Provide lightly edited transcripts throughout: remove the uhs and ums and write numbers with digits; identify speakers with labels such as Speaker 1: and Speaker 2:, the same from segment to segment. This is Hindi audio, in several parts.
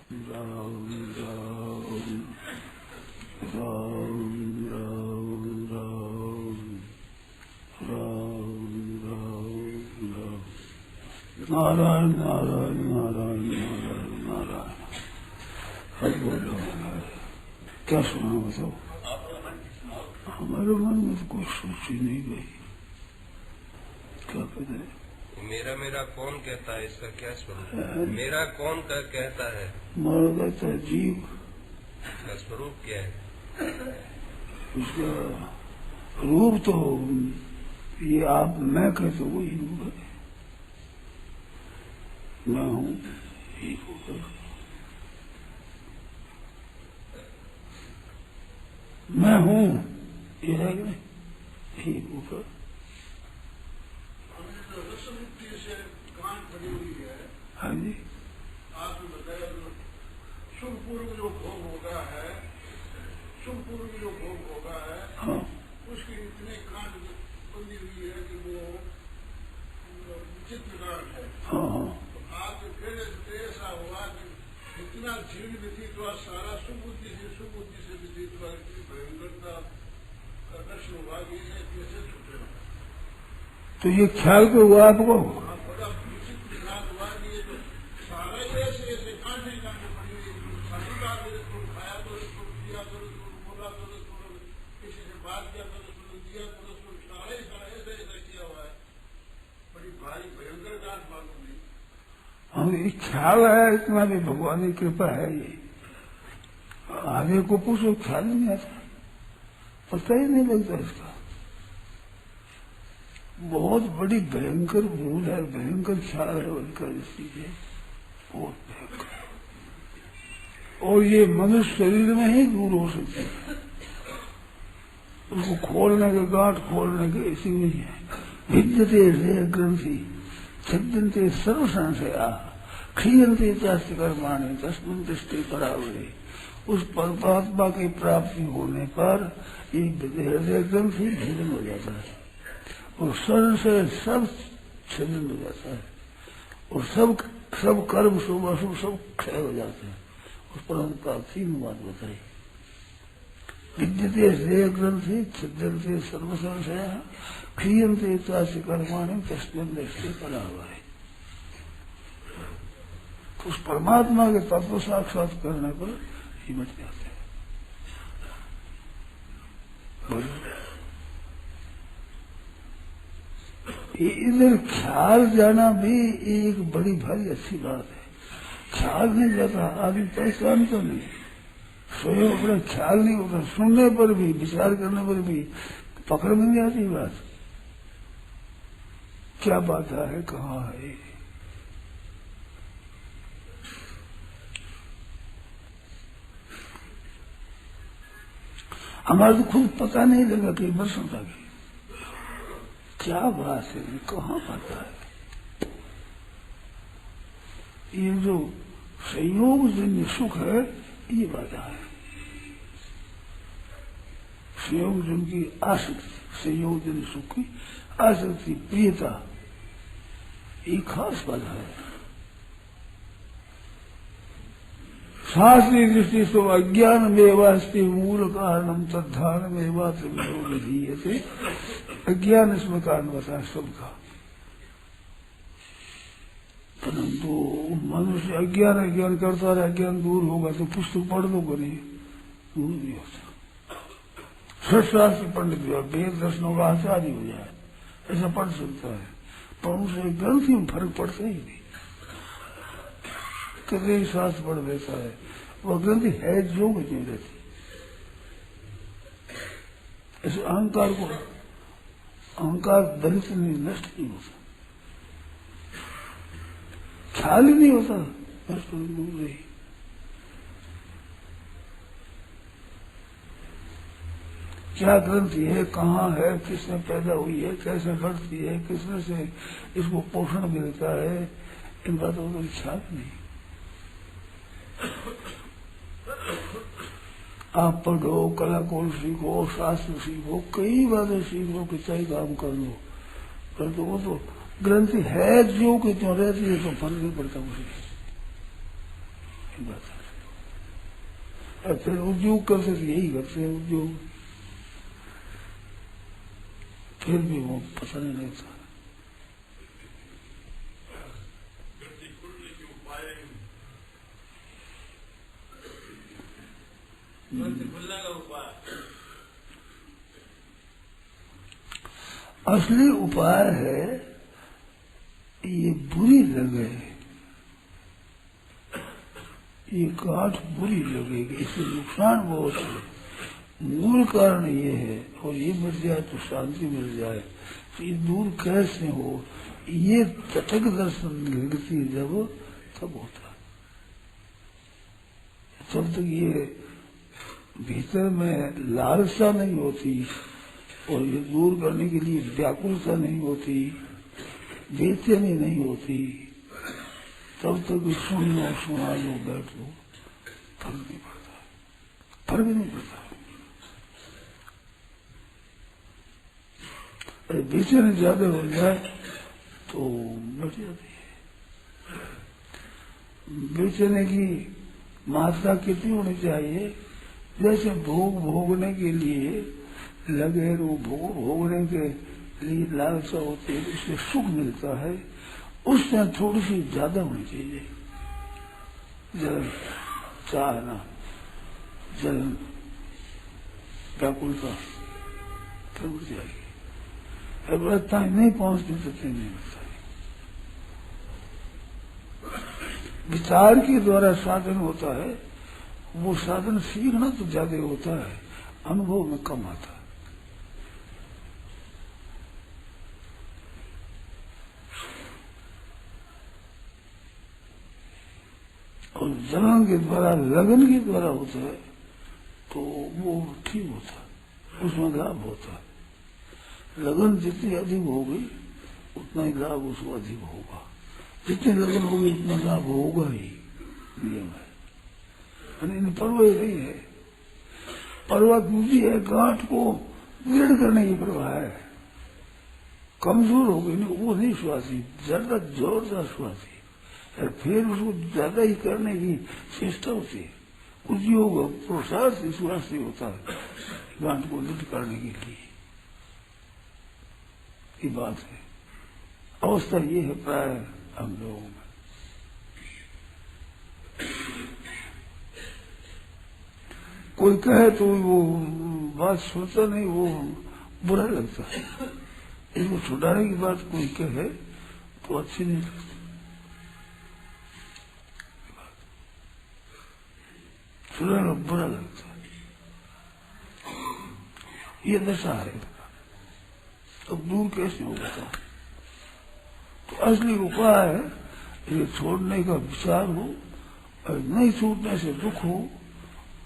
Speaker 1: राम राम राम राम राम राम राम राम नारायण नारायण नारायण नारायण नारायण। हर बोलो क्या सुना बताओ। हमारे मन में तो कोई सोच ही नहीं गई। क्या कहते हैं
Speaker 2: मेरा मेरा कौन कहता है, इसका क्या स्वरूप है? मेरा कौन कहता है?
Speaker 1: मारा कहता है जीव।
Speaker 2: इसका स्वरूप क्या है?
Speaker 1: उसका रूप तो ये आप मैं कहते वही रूप है। मैं हूँ ही होकर, मैं हूँ ये है कि नहीं ही होकर। हाँ जी,
Speaker 3: आपने बताया शुभ पूर्व जो भोग होगा है, शुभ पूर्व जो भोग होगा है,
Speaker 1: हाँ
Speaker 3: उसकी इतने कांड बंदी हुई है कि वो विचित्र कांड है।
Speaker 1: हाँ हाँ
Speaker 3: तो आपके पहले से ऐसा हुआ कि इतना जीवन व्यतीत हुआ, सारा सुबुद्धि से व्यतीत हुआ, इतनी भयंकरता का दर्शन हुआ कि ये कैसे छूटे।
Speaker 1: तो ये ख्याल क्यों हुआ आपको?
Speaker 3: बड़ा विचित्र कांड हुआ कि ये तो सारा ऐसे ऐसे कांड ही कांड पड़ी हुई। शनिवार को खाया तो दिया तो बोला तो किसी से बात किया तो दिया तो सारा ही सारा ऐसा ऐसा किया हुआ है। बड़ी भारी भयंकर कांड मालूम नहीं।
Speaker 1: हम ये ख्याल है, इतना भी भगवान की कृपा है। ये आगे को पूछो ख्याल नहीं आता, पता ही नहीं लगता इसका। बहुत बड़ी भयंकर भूल है, भयंकर ख्याल है उनका इस चीजें, बहुत भयंकर। और ये मनुष्य शरीर में ही दूर हो सकती है। उसको खोलने के, गांठ खोलने के इसी में ही है। विद्यते से ग्रंथि छद्यन्ते सर्व संशया क्षीयन्ते चास्य कर्माणि तस्मिन् दृष्टि परावरे। उस परमात्मा की प्राप्ति होने पर ये हृदय ग्रंथि भीषण हो जाता है और शरीर से सब छिन्न हो जाता है और सब कर्म शुभ अशुभ सब क्षय हो जाते हैं। उस पर हम प्राप्ति में बात बताई। विद्यते श्रेय ग्रंथि छिद्यन्ते सर्व संशया क्षीयन्ते चास्य कर्माणि तस्मिन् दृष्टि परावरे। उस परमात्मा के तत्व साक्षात करने पर ही मिट जाते हैं। इधर ख्याल जाना भी एक बड़ी भारी अच्छी बात है। ख्याल नहीं जाता आदमी परेशान तो नहीं, स्वयं अपना ख्याल नहीं होता। सुनने पर भी, विचार करने पर भी पकड़ में नहीं आती बात, क्या बात है, कहाँ है। हमारा तो खुद पता नहीं लगा कई वर्षों तक क्या बात है, कहाँ पता है। ये जो संयोग जन्य सुख है ये बात है। संयोग जन की आसक्ति, संयोग जन्य सुख की आसक्ति, प्रियता, ये खास बात है। शास्त्रीय दृष्टि से अज्ञान में वास्ते मूल कारणम तद्धान में विधीयते। अज्ञान इसमें कारण बताया सबका, परंतु मनुष्य अज्ञान करता रहे, अज्ञान दूर होगा तो पुस्तक पढ़ लो करिए, दूर नहीं होता। शास्त्र पंडित हुआ, वेद दर्शनों का आचार्य हो जाए, ऐसा पढ़ सकता है, पर उसे ग्रंथि में फर्क पड़ता ही नहीं। कभी शास्त्र पढ़ देता है, वह ग्रंथि है जो नहीं रहती। ऐसे अहंकार को, अहंकार दलित नहीं, नष्ट नहीं होता, ख्याल ही नहीं होता, नष्ट नहीं रही। क्या ग्रंथि है, कहाँ है, किसने पैदा हुई है, कैसे बढ़ती है, किसने से इसको पोषण मिलता है, इन बातों का ख्याल नहीं। आप पढ़ो, कला कौल सीखो, शास्त्र सीखो, कई बातें सीख लो, कितना ही काम कर लो, पर तो वो तो ग्रंथि है जो कि क्यों रहती है तो फर्क नहीं पड़ता उसे। ये बात है। और फिर उद्योग करते यही करते हैं उद्योग, फिर भी वो पता नहीं लगता। असली उपाय है ये बुरी लगे, ये गांठ बुरी लगेगी, इससे नुकसान बहुत है। मूल कारण ये है, और ये मिल जाए तो शांति मिल जाए। तो ये दूर कैसे हो, ये तटक दर्शन लगती जब तब होता है। जब तक ये भीतर में लालसा नहीं होती और ये दूर करने के लिए व्याकुलता नहीं होती, बेचैनी नहीं होती, तब तक सुन लो सुना लो बैठ लो, फर्क नहीं पड़ता, फर्क नहीं पड़ता। अरे बेचैनी ज्यादा हो जाए तो बैठ जाती है। बेचैनी की मात्रा कितनी होनी चाहिए? जैसे भोग भोगने के लिए लगे, वो भोग भोगने के लिए लालसा होती है, उससे सुख मिलता है, उससे थोड़ी सी ज्यादा होनी चाहिए। जलन, चाहना, जलन, व्याकुलता फिर उठ जाएगी। अवृत्ता नहीं पहुंचती तो नहीं मिलता। विचार के द्वारा साधन होता है, वो साधन सीखना तो ज्यादा होता है, अनुभव में कम आता है। और जलन के द्वारा, लगन के द्वारा होता है तो वो ठीक होता है, उसमें लाभ होता है। लगन जितनी अधिक होगी उतना ही लाभ उसको अधिक होगा, जितनी लगन होगी उतना लाभ होगा ही, नियम है। इन परवाह नहीं है, परवाह दूसरी है, गांठ को दृढ़ करने की परवाह है। कमजोर हो गई नहीं, वो नहीं स्वासी, ज्यादा जोरदार स्वासी, और फिर उसको ज्यादा ही करने की चेष्टा होती है। उद्योग प्रसार से स्वास्थ्य होता है गांठ को दृढ़ करने के लिए, ये बात है। अवस्था ये है प्राय हम लोगों में। कोई कहे तो वो बात सुनता नहीं, वो बुरा लगता है। इसको छुड़ाने की बात कोई कहे तो अच्छी नहीं लगती, छुड़ाना बुरा लगता है। ये दशा है, तो दूर कैसे होगा? तो असली उपाय है ये छोड़ने का विचार हो, और नहीं छूटने से दुख हो,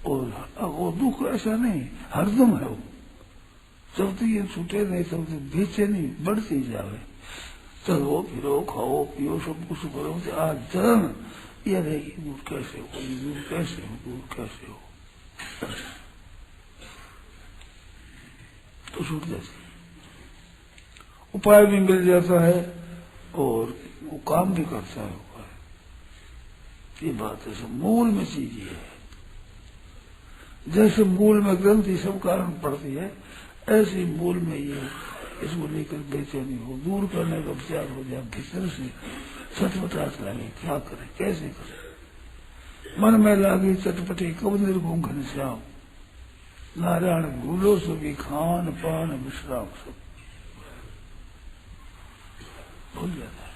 Speaker 1: और वो दुख ऐसा नहीं हरदम है, वो जब तक ये छूटे नहीं तब तक बेचैनी बढ़ती जावे। चलो फिरो खाओ पियो सब कुछ करो, आज जलन ये रहेगी, दूर कैसे हो, दूर कैसे हो, दूर कैसे हो, तो छूट जाती। उपाय भी मिल जाता है और वो काम भी करता है उपाय। ये बात है, सब मूल में चीज ये है। जैसे मूल में ग्रंथि सब कारण पड़ती है, ऐसे मूल में ये इसको लेकर बेचैनी हो, दूर करने का विचार हो जाए, भीतर से छटपटाहट लगे, क्या करें कैसे करें। मन में लागी चटपटी कब निर्गुण घनश्याम, नारायण भूलो सभी खान पान विश्राम सब भूल जाता है,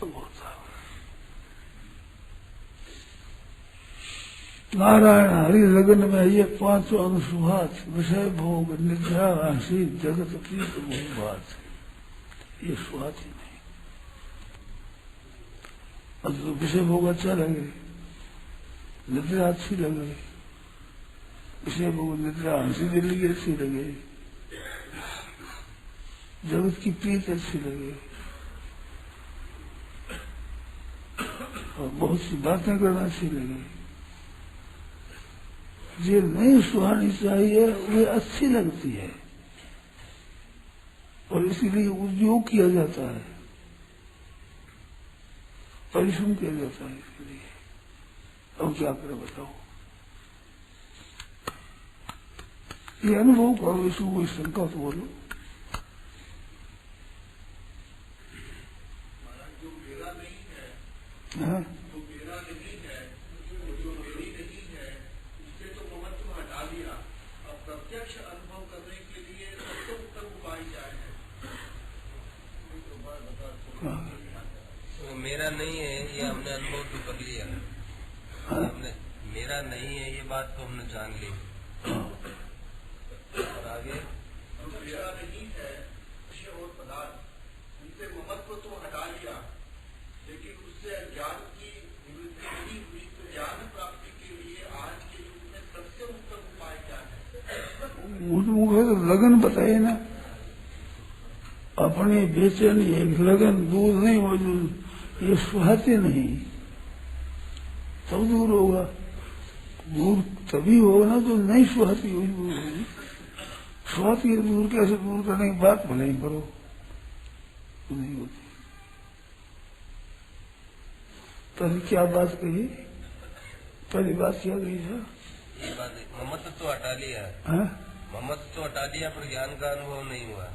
Speaker 1: सब होता है। नारायण हरि लगन में ये पांचों अनुसुहात, विषय भोग निद्रा हंसी जगत प्रीत भोग बात, ये सुहात ही नहीं। अब तो विषय भोग अच्छा लगे, निद्रा अच्छी लगे, विषय भोग निद्रा हंसी दिल की अच्छी लगे, जगत की प्रीत अच्छी लगे, और बहुत सी बातें करना अच्छी लगे। ये नहीं सुहानी चाहिए, वे अच्छी लगती है, और इसीलिए उद्योग किया जाता है। परिश्रम किया जाता है इसके लिए। अब क्या करे बताओ, ये अनुभव करो, इसको कोई शंका तो बोलो।
Speaker 3: जो मेरा नहीं है,
Speaker 1: हाँ?
Speaker 3: जो मेरा नहीं है, जो मेरी नहीं है, उससे तो ममत्व हटा दिया। अब प्रत्यक्ष अनुभव करने के लिए सबसे उत्तम उपाय क्या है?
Speaker 2: वो मेरा नहीं है ये हमने अनुभव तो कर लिया, हमने मेरा नहीं है ये बात तो हमने जान ली। और आगे
Speaker 3: मेरा नहीं है विषय और पदार्थ, उनसे ममत्व तो हटा लिया, लेकिन उससे अज्ञान की निवृत्ति नहीं हुई। तो ज्ञान प्राप्ति के लिए आज के युग में सबसे उत्तम उपाय क्या है?
Speaker 1: मुझे तो लगन बताइए ना, अपने बेचैन एक लगन दूर नहीं मौजूद, ये सुहाते नहीं, तब दूर होगा। दूर तभी होगा ना तो नहीं सुहाती हुई दूर होगी। सुहाती है दूर, कैसे दूर करने की बात भले ही करो, तो नहीं होती। पहले क्या बात कही, पहली बात क्या कही था?
Speaker 2: ये बात ममत्व तो हटा लिया,
Speaker 1: हाँ?
Speaker 2: ममत्व तो हटा दिया पर ज्ञान का अनुभव नहीं हुआ।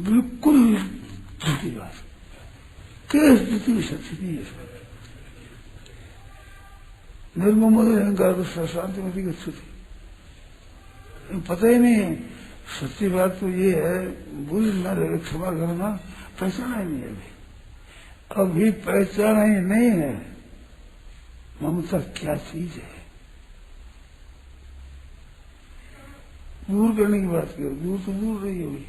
Speaker 1: बिल्कुल झूठी बात, किस स्थिति सच्ची नहीं है। निर्मम अहंकार तो शांति में की स्थिति पता ही नहीं है। सच्ची बात तो ये है, भूल न रहे, क्षमा करना, पहचाना ही नहीं है अभी पहचाना ही नहीं है ममता क्या चीज है। दूर करने की बात करो, दूर तो दूर रही है भाई,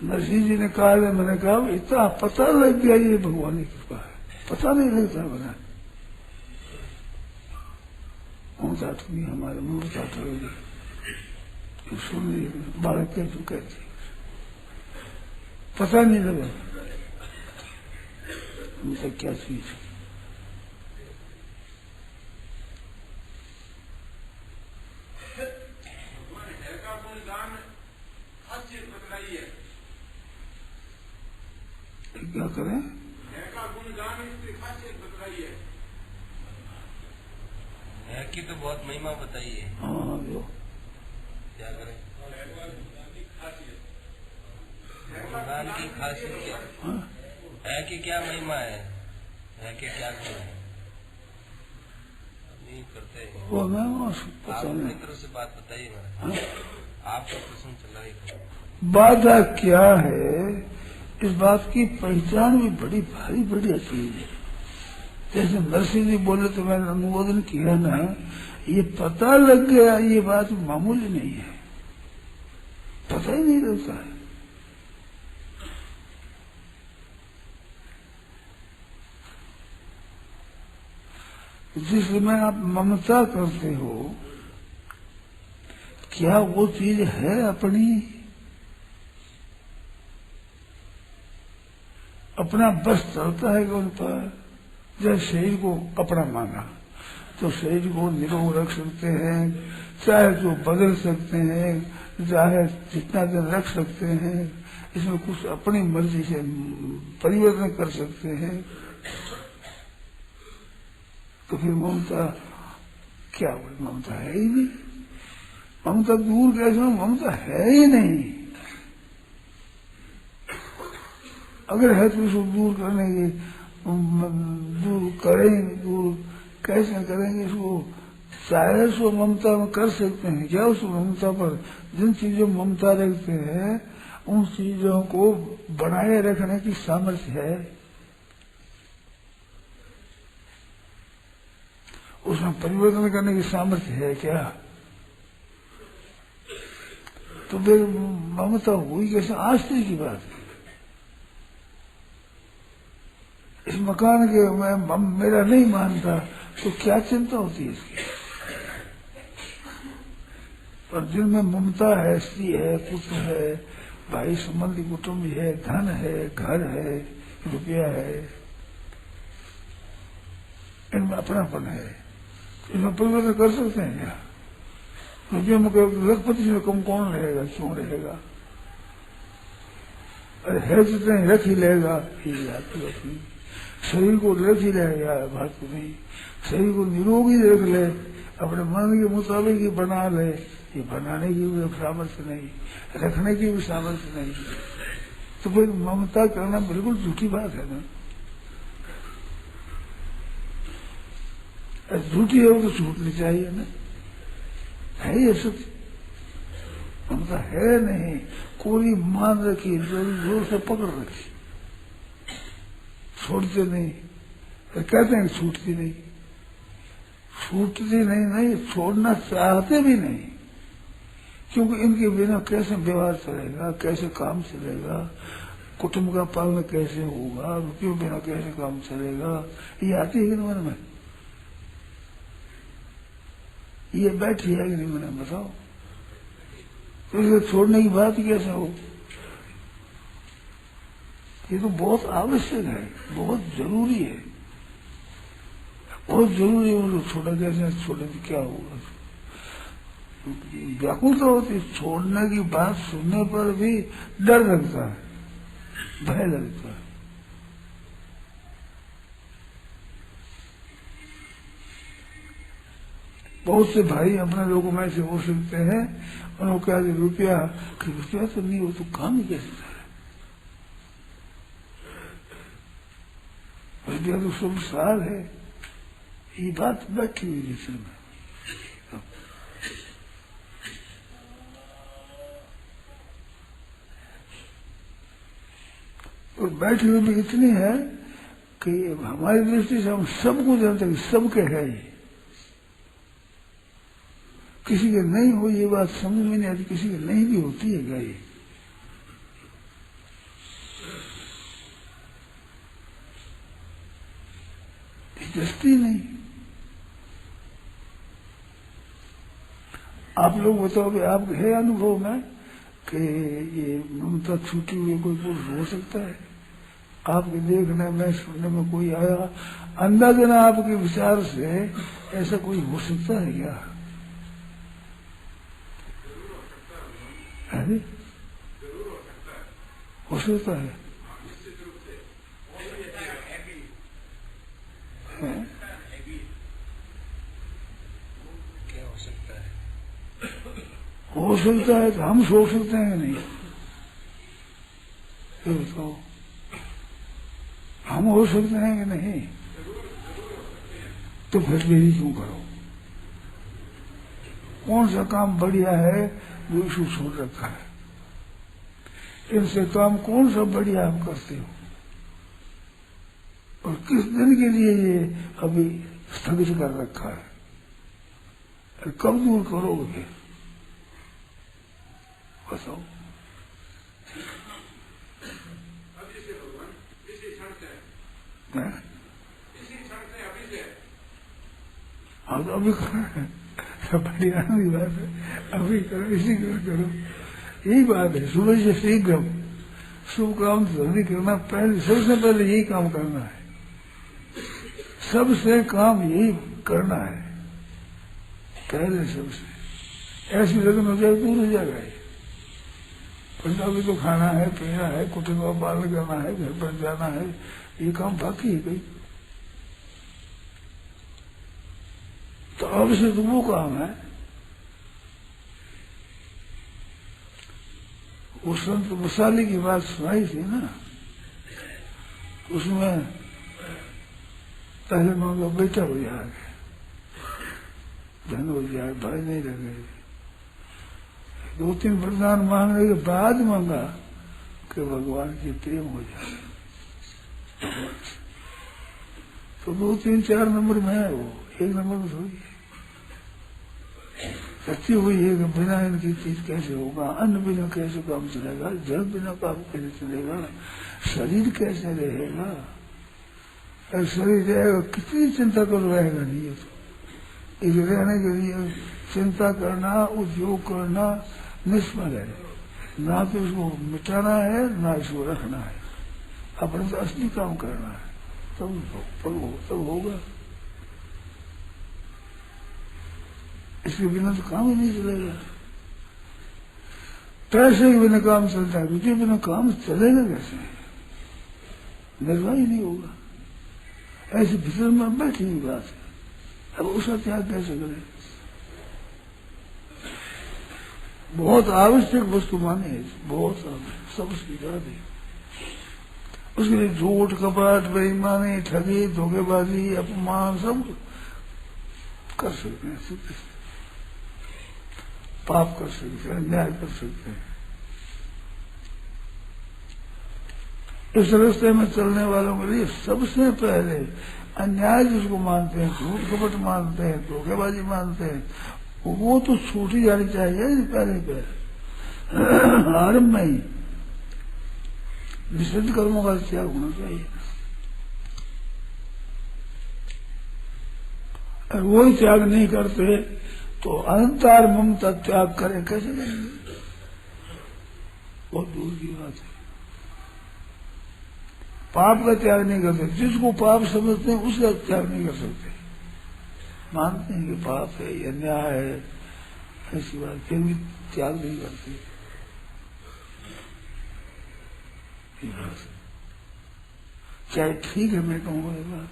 Speaker 1: नरसिंह जी ने कहा, मैंने कहा इतना पता लग गया ये भगवान की कृपा है, पता नहीं लगता बना ममता थी हमारे ममता करोगी सुन ली बालक के तो कहती पता नहीं लगा ममता क्या चीज है। क्या करें?
Speaker 2: है की तो बहुत महिमा बताइए।
Speaker 1: हाँ जो
Speaker 2: क्या करें? गुणगान की खासियत क्या है कि क्या महिमा है कि क्या गुण है? नहीं करते हैं।
Speaker 1: वो मैं
Speaker 2: आप अपनी तरफ से बात बताइए मेरा, आपका प्रश्न चला ही।
Speaker 1: बाधा क्या है? इस बात की पहचान भी बड़ी भारी बड़ी चीज है। जैसे नरसिंह जी बोले तो मैंने अनुमोदन किया ना, ये पता लग गया, ये बात मामूली नहीं है, पता ही नहीं रहता है। जिसमें आप ममता करते हो, क्या वो चीज है अपनी? अपना बस चलता है कि उन पर? जैसे शरीर को अपना माना तो शरीर को निरोग रख सकते हैं, चाहे जो बदल सकते हैं, चाहे जितना दिन रख सकते हैं, इसमें कुछ अपनी मर्जी से परिवर्तन कर सकते हैं। तो फिर ममता क्या बोले? ममता है ही नहीं। ममता दूर कैसे? ममता है ही नहीं। अगर है तो उसको दूर करने की दूर करेंगे, दूर कैसे करेंगे इसको? चाहे सो ममता में कर सकते हैं क्या? उस ममता पर जिन चीजों में ममता रखते हैं उन चीजों को बनाए रखने की सामर्थ्य है? उसमें परिवर्तन करने की सामर्थ्य है क्या? तो फिर ममता हुई कैसे? आश्चर्य की बात है। इस मकान के मैं मेरा नहीं मानता तो क्या चिंता होती है इसकी? पर जिनमें ममता है, स्त्री है, पुत्र है, भाई संबंधी कुटुंब है, धन है, घर है, रुपया है, इनमें अपनापन है, इसमें परिवर्तन कर सकते हैं क्या? रुपये में लखपति में कम कौन रहेगा? क्यों रहेगा? अरे है जितने रख ही लेगा, ये जाती अपनी शरीर को रख ही लेगा, बात नहीं। शरीर को निरोगी रख ले, अपने मन के मुताबिक ही बना ले, ये बनाने की भी सामर्थ्य नहीं, रखने की भी सामर्थ्य नहीं, तो फिर ममता करना बिल्कुल झूठी बात है ना। झूठी है वो तो छूटनी चाहिए ना, है ये सत्य। ममता है नहीं, कोई मान रखी, जोर से पकड़ रखी, छोड़ते नहीं। तो कहते हैं छूटती नहीं, छूटती नहीं, छोड़ना चाहते भी नहीं, क्योंकि इनके बिना कैसे व्यवहार चलेगा, कैसे काम चलेगा, कुटुंब का पालन कैसे होगा, रुपयों बिना कैसे काम चलेगा, ये आती है कि नहीं मन में, ये बैठी है कि नहीं मन में, बताओ। तो इसे छोड़ने की बात कैसे हो, ये तो बहुत आवश्यक है, बहुत जरूरी है, बहुत जरूरी है। वो छोड़ा कैसे, छोड़ने से क्या होगा, व्याकुलता होती है। छोड़ने की बात सुनने पर भी डर लगता है, भय लगता है। बहुत से भाई अपने लोगों में से हो सकते हैं, उन्होंने कहा रुपया तो नहीं, हो तो काम ही कैसे था, रुपया तो संसार है, ये बात बैठी हुई जिसमें और बैठी हुई भी इतनी है कि हमारी दृष्टि से हम सबको जानते हैं, सबके है ये, किसी के नहीं हो ये बात समझ में नहीं आती, किसी के नहीं भी होती है क्या ये, दिलचस्पी नहीं। आप लोग बताओ भी आपके है अनुभव में कि ये ममता छूटी हुई कोई पुरुष हो सकता है? आपके देखने में सुनने में कोई आया अंदाजा आपके विचार से ऐसा कोई हो सकता है क्या? है? हो सकता है,
Speaker 2: क्या हो सकता है?
Speaker 1: हो सकता है तो हम सोच सकते हैं नहीं, ये बताओ, हम हो सकते हैं कि नहीं? तो फिर देरी क्यों करो? कौन सा काम बढ़िया है जो इशू छोड़ रखा है? इनसे काम कौन सा बढ़िया आप करते हो और किस दिन के लिए ये अभी स्थगित कर रखा है, और कब दूर करोगे फिर बताओ? हाँ तो अभी करो, बढ़िया बात है, अभी करो, इसी करो, यही बात है। सुबह से शीघ्र शुभ काम जल्दी करना, पहले सबसे पहले यही काम करना है, सबसे काम यही करना है पहले सबसे। ऐसी लगन हो जाए दूर हो जाएगा। पंजाबी तो खाना है, पीना है, कुटुंब का पालन करना है, घर पर जाना है, ये काम बाकी है कहीं। तो अब से तो वो काम है। वो संत मसाले की बात सुनाई थी ना, उसमें पहले मांगा बेटा हो जाए, धन हो जाए, भाई नहीं लगे, 2-3 वरदान मांगने के बाद मांगा कि भगवान की प्रेम हो जाए। तो 2-3-4 नंबर में है वो, 1 नंबर में थोड़ी है। सच्ची हुई है कि बिना इनकी चीज कैसे होगा, अन्न बिना कैसे काम चलेगा, जल बिना काम कैसे चलेगा, शरीर कैसे रहेगा, और शरीर रहेगा कितनी चिंता कर रहेगा नहीं। ये तो इस रहने के लिए चिंता करना, उद्योग करना निष्फल है, ना तो इसको मिटाना है ना इसको रखना है, अपने तो असली काम करना है, तब होगा। इसके बिना तो काम ही नहीं चलेगा। पैसे के बिना काम चलता है, रुचि बिना काम चलेगा कैसे? निर्वाह ही नहीं होगा। ऐसे भीतर में बैठी हुई बात है। अब उसका त्याग कैसे करें? बहुत आवश्यक वस्तु माने, बहुत सब उसकी याद है। उसके लिए झूठ, कपट, बेईमानी, ठगी, धोखेबाजी, अपमान सब कर सकते हैं, पाप कर सकते हैं, अन्याय कर सकते हैं। इस रास्ते में चलने वालों के लिए सबसे पहले अन्याय जिसको मानते हैं, झूठ कपट मानते हैं, धोखेबाजी मानते हैं, वो तो छूटी जानी चाहिए पहले आरंभ में ही निषिद्ध कर्मों का त्याग होना चाहिए। अगर वो ही त्याग नहीं करते तो अहंकार ममता त्याग करें कैसे करेंगे? बहुत दूर की बात है। पाप का त्याग नहीं कर सकते, जिसको पाप समझते हैं उसका त्याग नहीं कर सकते। मानते हैं कि पाप है, ये अन्याय है, ऐसी बात, फिर भी त्याग नहीं करते। चाहे ठीक है, मैं कहूँगा ये बात,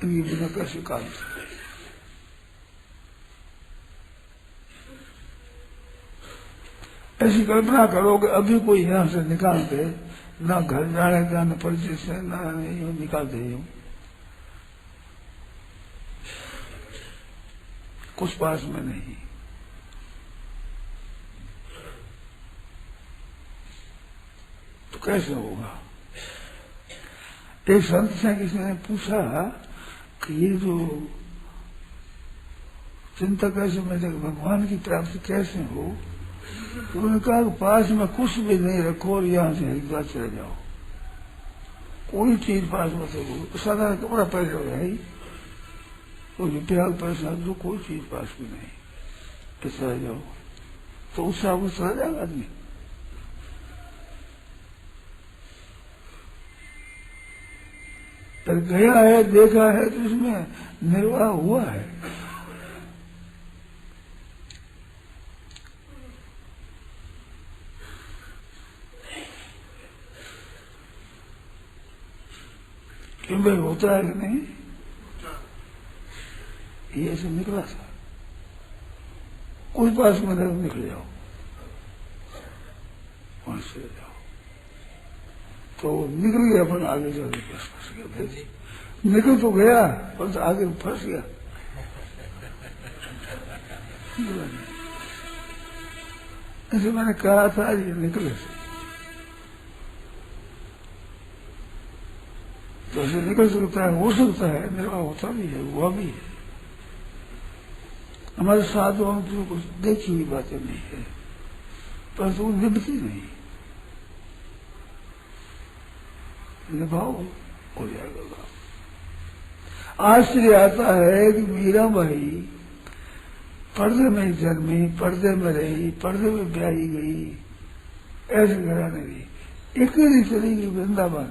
Speaker 1: इनके बिना कैसे काम चले? ऐसी कल्पना करो कि अभी कोई यहां से निकालते, ना घर जाने का, न परिचय से, ना निकालते हूँ, कुछ पास में नहीं। तो कैसे होगा? एक संत से किसी ने पूछा कि ये जो चिंता कैसे मिले, भगवान की प्राप्ति कैसे हो? तो उन्होंने कहा पास में कुछ भी नहीं रखो और यहाँ से हरिद्वार चले जाओ, कोई चीज पास में से हो, साधारण कपड़ा पहन लो है, कोई रुपया पैसा दो, कोई चीज पास में नहीं, तो चले जाओ। तो उससे आपको चला जाएगा आदमी। पर गया है, देखा है, तो उसमें निर्वाह हुआ है। क्यों भाई, होता है कि नहीं? ये ऐसे निकला था, कोई पास में निकल जाओ, वहां से जाओ, तो निकल गया, अपन आगे जाके फंस गया। निकल तो गया पर आगे फंस गया। ऐसे मैंने कहा था ये निकले से, तो ऐसे निकल सकता है, हो सकता है, निर्वाह होता भी है, हुआ भी है। हमारे साधुओं में कुछ देखी हुई बातें नहीं है, परंतु निभती नहीं, निभाओ हो जाएगा। आश्चर्य आता है कि मीराबाई पर्दे में जन्मी, पर्दे में रही, पर्दे में ब्याही गई, ऐसे घराने गई, अकेली चली गई वृंदावन,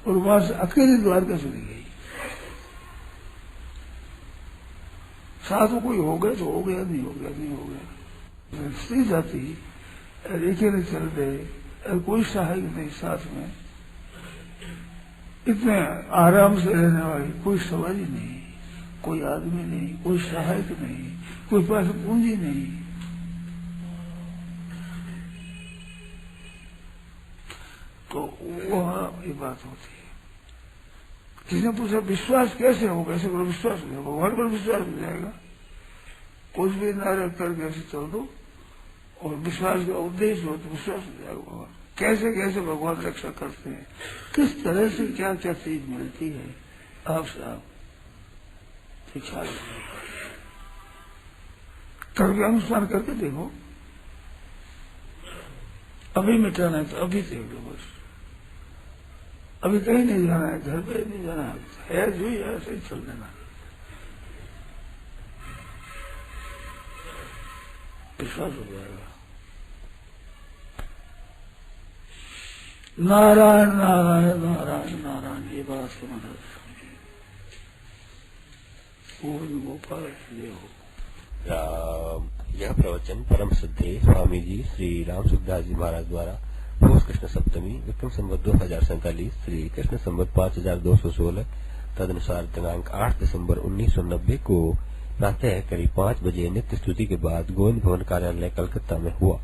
Speaker 1: और वहां से अकेली द्वारका चली गई। साथ में कोई हो गया तो हो गया, नहीं हो गया नहीं हो गया। स्त्री जाती अकेले चल रहे, कोई सहायक नहीं साथ में, इतने आराम से रहने वाली कोई सवारी नहीं, कोई आदमी नहीं, कोई सहायक नहीं, कोई पास पूंजी नहीं। तो वहां ये बात होती है। किसने पूछा विश्वास कैसे होगा? ऐसे करो विश्वास हो जाएगा, भगवान पर विश्वास हो जाएगा। कुछ भी न रख करके ऐसे चल दो, और विश्वास का उद्देश्य हो तो विश्वास हो जाएगा भगवान। कैसे कैसे भगवान रक्षा करते हैं, किस तरह से क्या क्या चीज मिलती है, आपसे आप शिक्षा करके अनुसार करके देखो। अभी मिटाना है तो अभी देख लो बस। अभी कहीं नहीं जाना है, घर पे नहीं जाना है, जो ही ऐसे ही चल देना, विश्वास हो जाएगा। नारायण नारायण नारायण नारायण, ये बात समझ पूर्ण गोपाल ये हो।
Speaker 4: यह प्रवचन परम श्रद्धेय स्वामी जी श्री राम सुखदास जी महाराज द्वारा पौष कृष्ण सप्तमी विक्रम संवत 2047 श्री कृष्ण संवत 5216 तदनुसार दिनांक 8 दिसंबर 1990 को प्रातः करीब 5 बजे नित्य स्तुति के बाद गोविंद भवन कार्यालय कलकत्ता में हुआ।